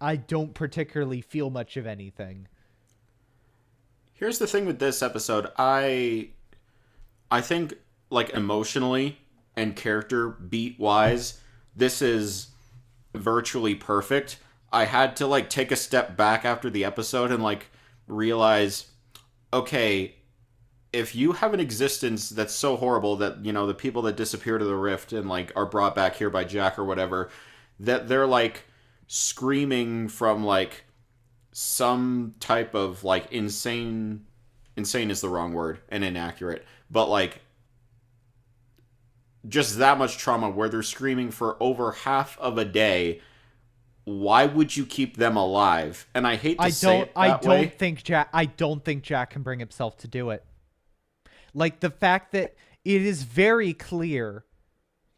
I don't particularly feel much of anything. Here's the thing with this episode. I think like emotionally and character beat wise, this is virtually perfect. I had to like take a step back after the episode and like realize, okay, if you have an existence that's so horrible that, you know, the people that disappear to the rift and like are brought back here by Jack or whatever, that they're like screaming from like some type of like insane is the wrong word and inaccurate, but like just that much trauma where they're screaming for over half of a day. Why would you keep them alive? And I hate to say it that way. I don't think Jack can bring himself to do it. Like the fact that it is very clear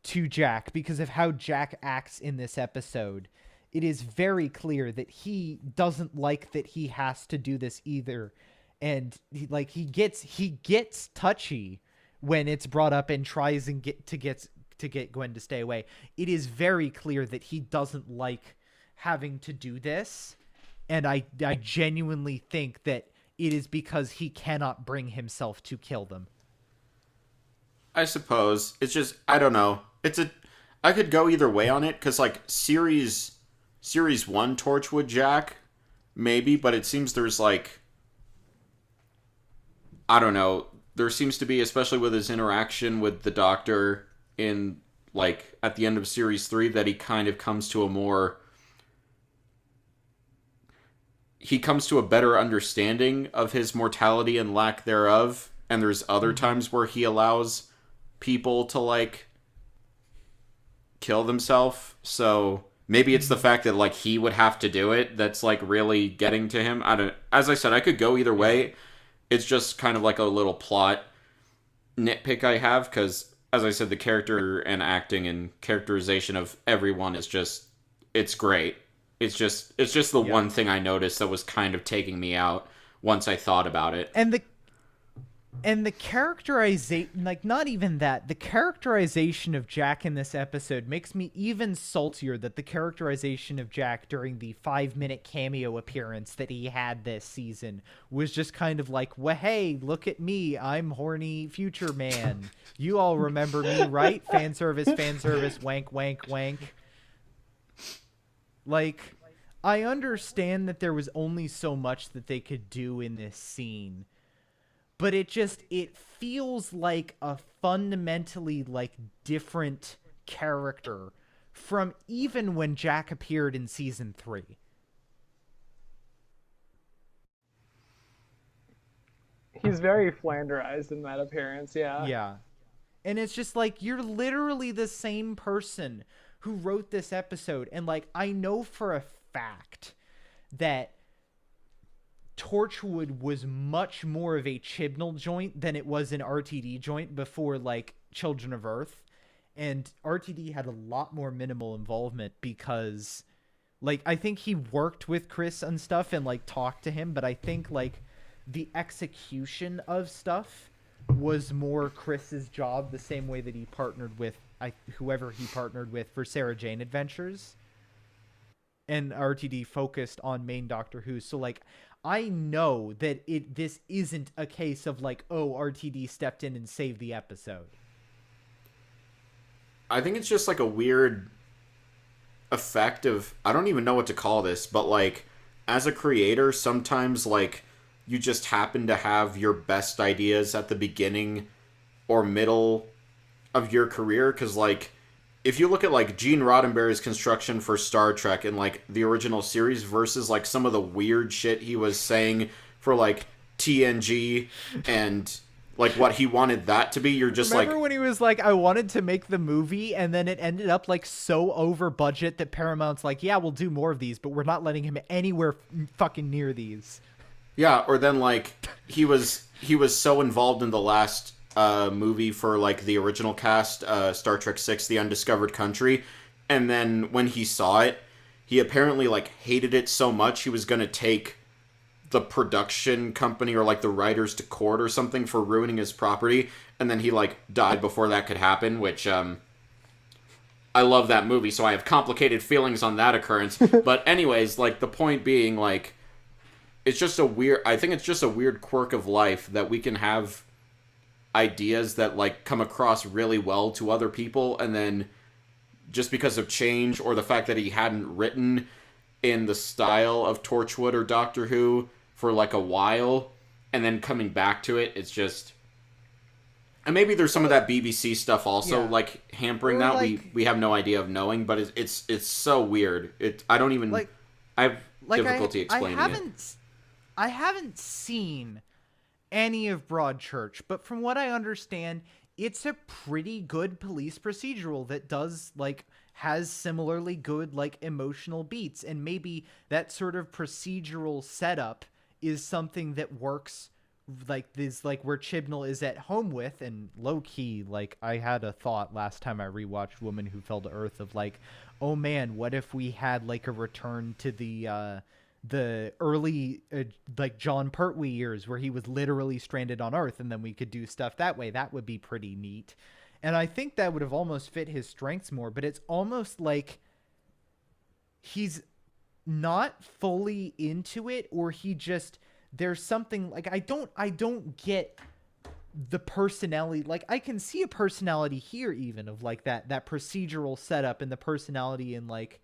to Jack, because of how Jack acts in this episode, it is very clear that he doesn't like that he has to do this either. And he gets touchy when it's brought up and tries and get Gwen to stay away. It is very clear that he doesn't like having to do this, and I genuinely think that it is because he cannot bring himself to kill them. I suppose it's just I don't know. I could go either way on it because like series one Torchwood Jack maybe, but it seems there's like I don't know. There seems to be, especially with his interaction with the Doctor in like at the end of series three, that he kind of comes to a more he comes to a better understanding of his mortality and lack thereof. And there's other times where he allows people to like kill themselves. So maybe it's the fact that like he would have to do it that's like really getting to him. I don't. As I said, I could go either way. It's just kind of like a little plot nitpick I have because, as I said, the character and acting and characterization of everyone is just it's great. It's just the one thing I noticed that was kind of taking me out once I thought about it. And the characterization, like not even that, the characterization of Jack in this episode makes me even saltier that the characterization of Jack during the 5-minute cameo appearance that he had this season was just kind of like, well, hey, look at me, I'm horny future man. You all remember me, right? Fan service, wank, wank, wank. Like, I understand that there was only so much that they could do in this scene, but it feels like a fundamentally like different character from even when Jack appeared in season 3. He's very flanderized in that appearance, yeah. Yeah. And it's just like, you're literally the same person who wrote this episode. And like, I know for a fact that Torchwood was much more of a Chibnall joint than it was an RTD joint before like Children of Earth. And RTD had a lot more minimal involvement because like, I think he worked with Chris and stuff and like talked to him, but I think like the execution of stuff was more Chris's job, the same way that he partnered with whoever he partnered with for Sarah Jane Adventures. And RTD focused on main Doctor Who. So like, I know that this isn't a case of like, oh, RTD stepped in and saved the episode. I think it's just like a weird effect of, I don't even know what to call this, but like, as a creator, sometimes like you just happen to have your best ideas at the beginning or middle of your career. Because like, if you look at like Gene Roddenberry's construction for Star Trek and like the original series versus like some of the weird shit he was saying for like TNG and like what he wanted that to be, you're just Remember when he was like, I wanted to make the movie, and then it ended up like so over budget that Paramount's like, yeah, we'll do more of these, but we're not letting him anywhere fucking near these. Yeah, or then like he was so involved in the last movie for like the original cast, Star Trek VI: The Undiscovered Country, and then when he saw it, he apparently like hated it so much he was gonna take the production company or like the writers to court or something for ruining his property, and then he like died before that could happen, which I love that movie, so I have complicated feelings on that occurrence. But anyways, like the point being, like, it's just a weird, I think it's just a weird quirk of life that we can have ideas that like come across really well to other people, and then just because of change or the fact that he hadn't written in the style of Torchwood or Doctor Who for like a while, and then coming back to it, it's just, and maybe there's some of that BBC stuff also like hampering or that like, we have no idea of knowing, but it's so weird. I don't even like, I have like difficulty explaining it. I haven't seen any of Broadchurch, but from what I understand, it's a pretty good police procedural that does like has similarly good like emotional beats, and maybe that sort of procedural setup is something that works like this, like where Chibnall is at home with. And low key, like I had a thought last time I rewatched Woman Who Fell to Earth of like, oh man, what if we had like a return to the early like John Pertwee years where he was literally stranded on Earth, and then we could do stuff that way. That would be pretty neat. And I think that would have almost fit his strengths more, but it's almost like he's not fully into it, or he just, there's something like, I don't get the personality. Like I can see a personality here even of like that procedural setup, and the personality in like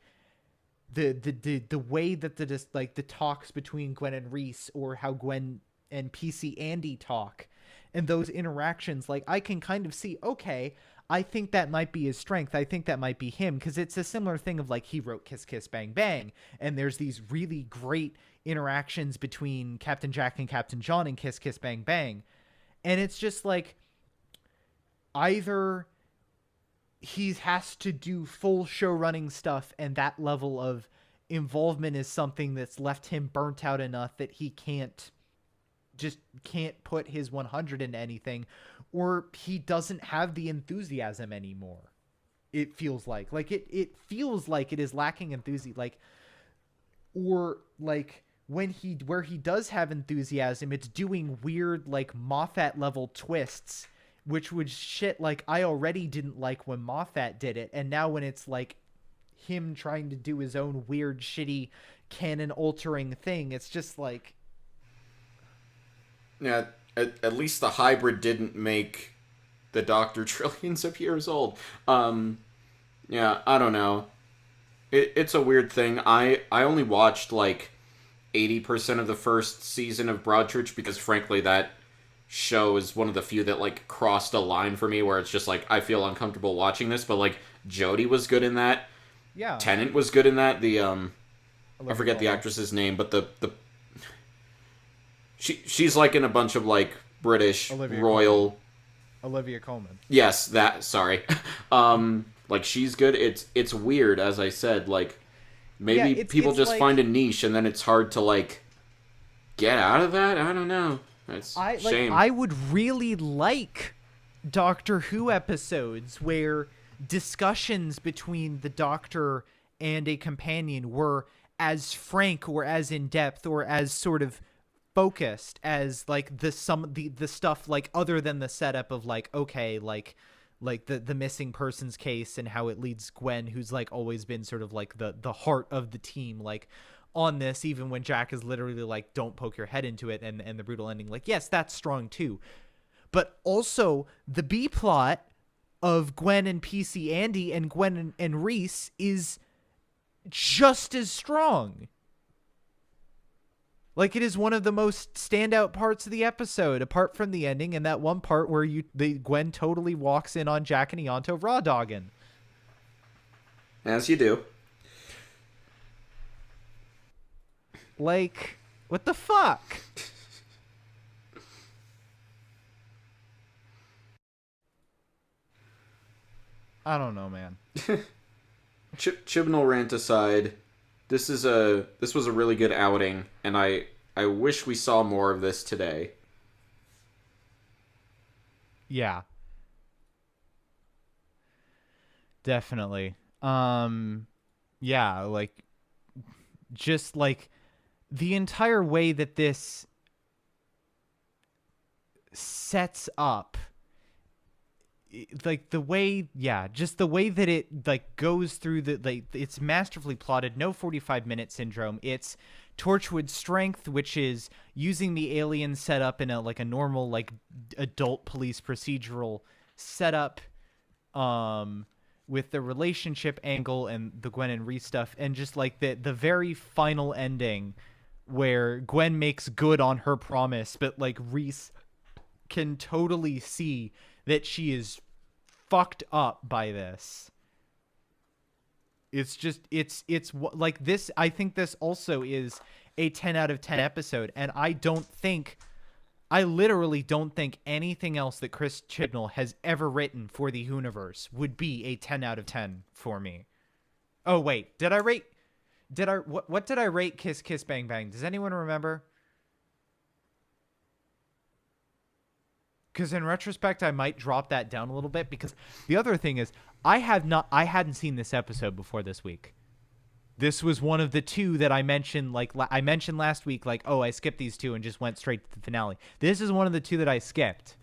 the way that the talks between Gwen and Reese, or how Gwen and PC Andy talk, and those interactions, like I can kind of see, okay, I think that might be his strength. I think that might be him, because it's a similar thing of like he wrote Kiss Kiss Bang Bang, and there's these really great interactions between Captain Jack and Captain John in Kiss Kiss Bang Bang, and it's just like either he has to do full show running stuff, and that level of involvement is something that's left him burnt out enough that he can't put his 100 into anything, or he doesn't have the enthusiasm anymore. It feels like it feels like it is lacking enthusiasm, like, or like where he does have enthusiasm, it's doing weird like Moffat level twists, which would shit like I already didn't like when Moffat did it, and now when it's like him trying to do his own weird shitty canon altering thing, it's just like, yeah, at least the hybrid didn't make the Doctor trillions of years old. Yeah, I don't know. It's a weird thing. I only watched like 80% of the first season of Broadchurch because frankly that show is one of the few that like crossed a line for me where it's just like I feel uncomfortable watching this, but like Jodie was good in that. Yeah. Tennant was good in that. The I forget the actress's name, but the she's like in a bunch of like British Olivia royal Olivia Colman. Yes, that. Sorry. Like she's good. It's weird, as I said. Like Yeah, maybe people it's just like find a niche, and then it's hard to like get out of that. I don't know. It's shame. I would really like Doctor Who episodes where discussions between the Doctor and a companion were as frank or as in depth or as sort of focused as like the stuff like other than the setup of like okay like the missing persons case and how it leads Gwen, who's like always been sort of like the heart of the team, like on this, even when Jack is literally like don't poke your head into it, and the brutal ending, like yes, that's strong too. But also the B plot of Gwen and PC Andy and Gwen and Reese is just as strong. Like, it is one of the most standout parts of the episode, apart from the ending and that one part where Gwen totally walks in on Jack and Ianto raw dogging. As you do. Like, what the fuck? I don't know, man. Chibnall rant aside, this was a really good outing, and I wish we saw more of this today. Yeah. Definitely. Yeah, like just like the entire way that this sets up, like the way, yeah, just the way that it like goes through the, like, it's masterfully plotted. No 45-minute syndrome. It's Torchwood strength, which is using the alien setup in a like a normal like adult police procedural setup, with the relationship angle and the Gwen and Reese stuff, and just like the very final ending where Gwen makes good on her promise, but like Reese can totally see that she is fucked up by this. It's just it's like this. I think this also is a 10 out of 10 episode, and I literally don't think anything else that Chris Chibnall has ever written for the Whoniverse would be a 10 out of 10 for me. Oh wait, what did I rate Kiss Kiss Bang Bang? Does anyone remember? Because in retrospect, I might drop that down a little bit, because the other thing is I hadn't seen this episode before this week. This was one of the two that I mentioned, like I mentioned last week, like, oh, I skipped these two and just went straight to the finale. This is one of the two that I skipped.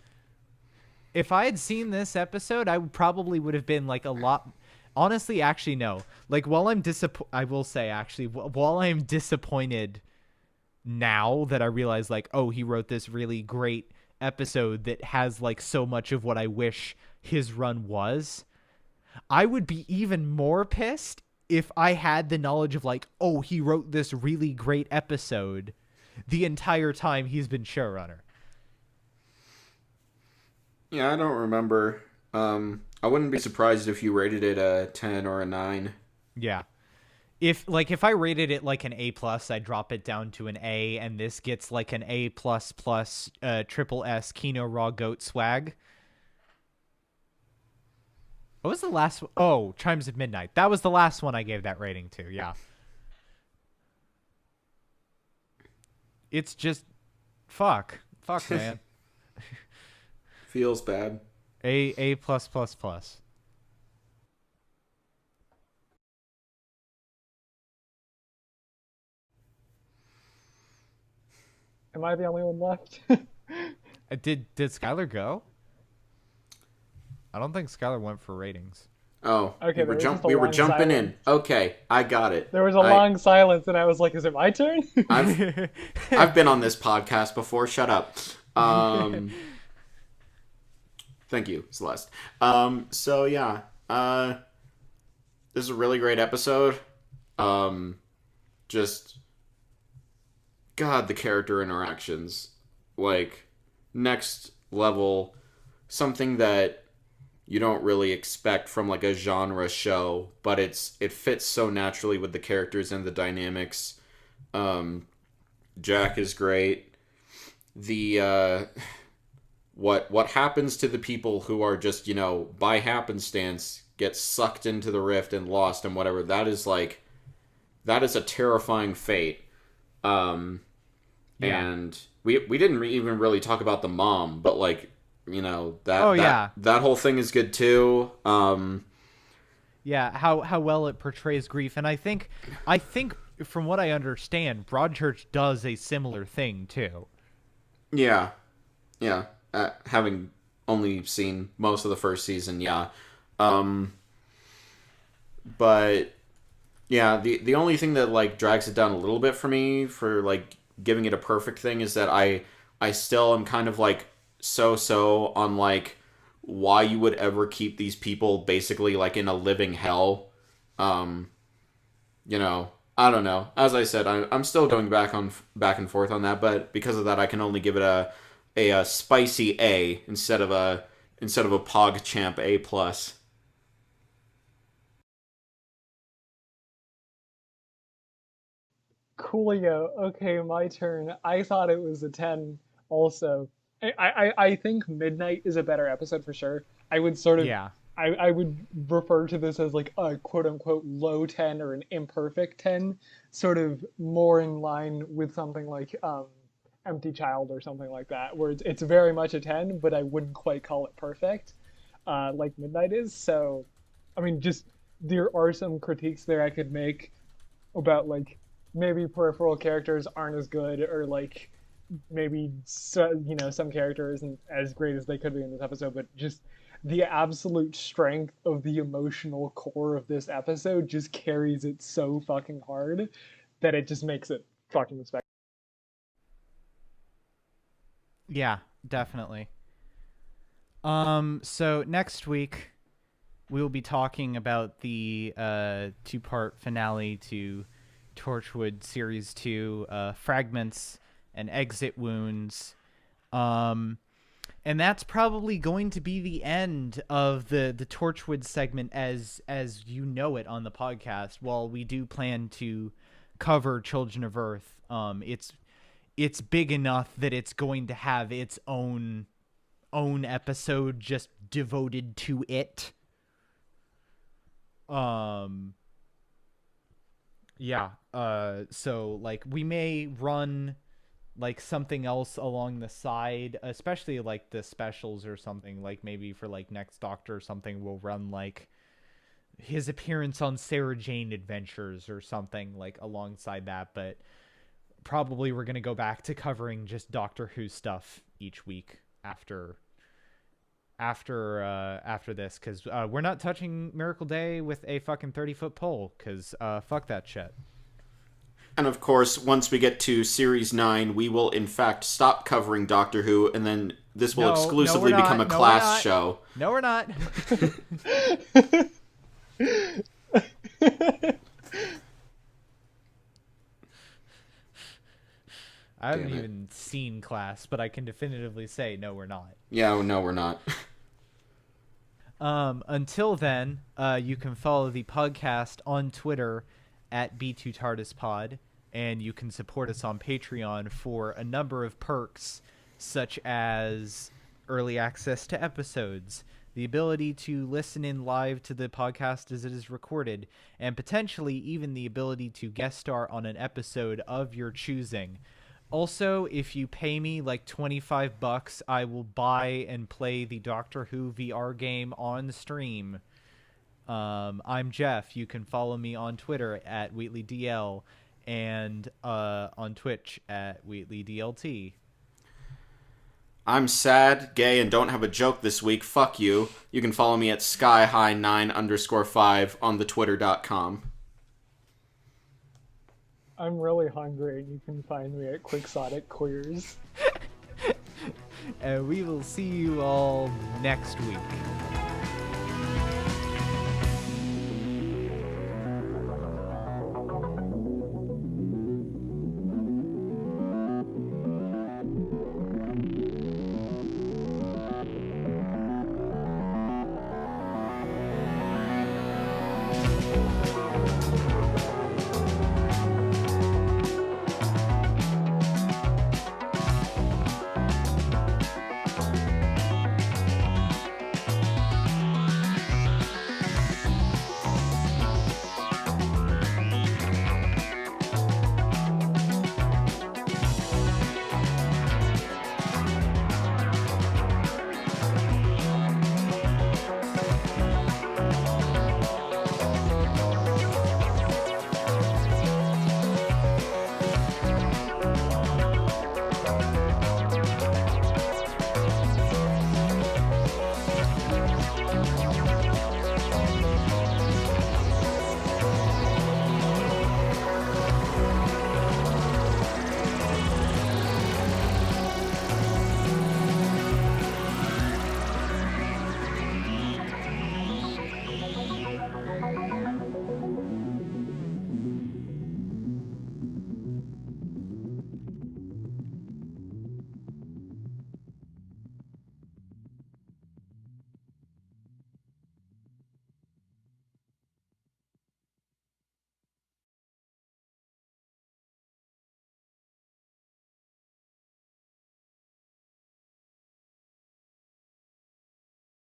If I had seen this episode, I would have been like a lot. Honestly, actually, no. Like, I will say, actually, while I'm disappointed now that I realize, like, oh, he wrote this really great episode that has like so much of what I wish his run was, I would be even more pissed if I had the knowledge of like, oh, he wrote this really great episode the entire time he's been showrunner. Yeah, I don't remember. I wouldn't be surprised if you rated it a 10 or a 9. Yeah. If I rated it like an A+, I'd drop it down to an A, and this gets like an A++, triple S Kino Raw Goat swag. What was the last one? Oh, Chimes of Midnight. That was the last one I gave that rating to, yeah. It's just... Fuck, man. Feels bad. A+++. Am I the only one left? Did Skylar go? I don't think Skylar went for ratings. Oh, okay. we were jumping silence. in. Okay, I got it. There was a long silence, and I was like, "Is it my turn?" I've been on this podcast before. Shut up. Thank you, Celeste. So yeah, this is a really great episode. Just God, the character interactions, like next level, something that you don't really expect from like a genre show, but it fits so naturally with the characters and the dynamics. Jack is great. The what happens to the people who are just, by happenstance get sucked into the rift and lost and whatever. That is a terrifying fate. And we didn't even really talk about the mom, but that whole thing is good too. How well it portrays grief, and I think from what I understand, Broadchurch does a similar thing too. Yeah. Having only seen most of the first season, yeah. But yeah, the only thing that drags it down a little bit for me for giving it a perfect thing is that I still am kind of so on why you would ever keep these people basically in a living hell. I don't know. As I said, I'm still going back and forth on that, but because of that, I can only give it a spicy A instead of a PogChamp A+. Coolio. Okay, my turn. I thought it was a 10 also. I think Midnight is a better episode for sure. I would sort of I would refer to this as a quote unquote low 10 or an imperfect 10, sort of more in line with something like Empty Child or something like that, where it's very much a 10, but I wouldn't quite call it perfect, like Midnight is. So, I mean, just there are some critiques there I could make about maybe peripheral characters aren't as good, or maybe some characters isn't as great as they could be in this episode, but just the absolute strength of the emotional core of this episode just carries it so fucking hard that it just makes it fucking spectacular. Yeah, definitely. So next week we will be talking about the 2-part finale to Torchwood Series 2, Fragments and Exit Wounds. And that's probably going to be the end of the Torchwood segment as you know it on the podcast. While we do plan to cover Children of Earth, it's big enough that it's going to have its own episode just devoted to it. So we may run something else along the side, especially the specials or something, maybe for Next Doctor or something. We'll run his appearance on Sarah Jane Adventures or something alongside that, but probably we're going to go back to covering just Doctor Who stuff each week after this, because we're not touching Miracle Day with a fucking 30-foot pole, because fuck that shit. And of course, once we get to Series 9, we will in fact stop covering Doctor Who, and then this will exclusively become a class show. No, we're not. I haven't even seen Class, but I can definitively say no, we're not. Yeah, no, we're not. Until then, you can follow the podcast on Twitter at B2TARDISPod, and you can support us on Patreon for a number of perks, such as early access to episodes, the ability to listen in live to the podcast as it is recorded, and potentially even the ability to guest star on an episode of your choosing. Also, if you pay me $25, I will buy and play the Doctor Who VR game on stream. I'm Jeff. You can follow me on Twitter at WheatleyDL and on Twitch at WheatleyDLT. I'm sad, gay, and don't have a joke this week. Fuck you. You can follow me at skyhigh9_5 on the twitter.com. I'm really hungry, and you can find me at Quixotic Queers. And we will see you all next week.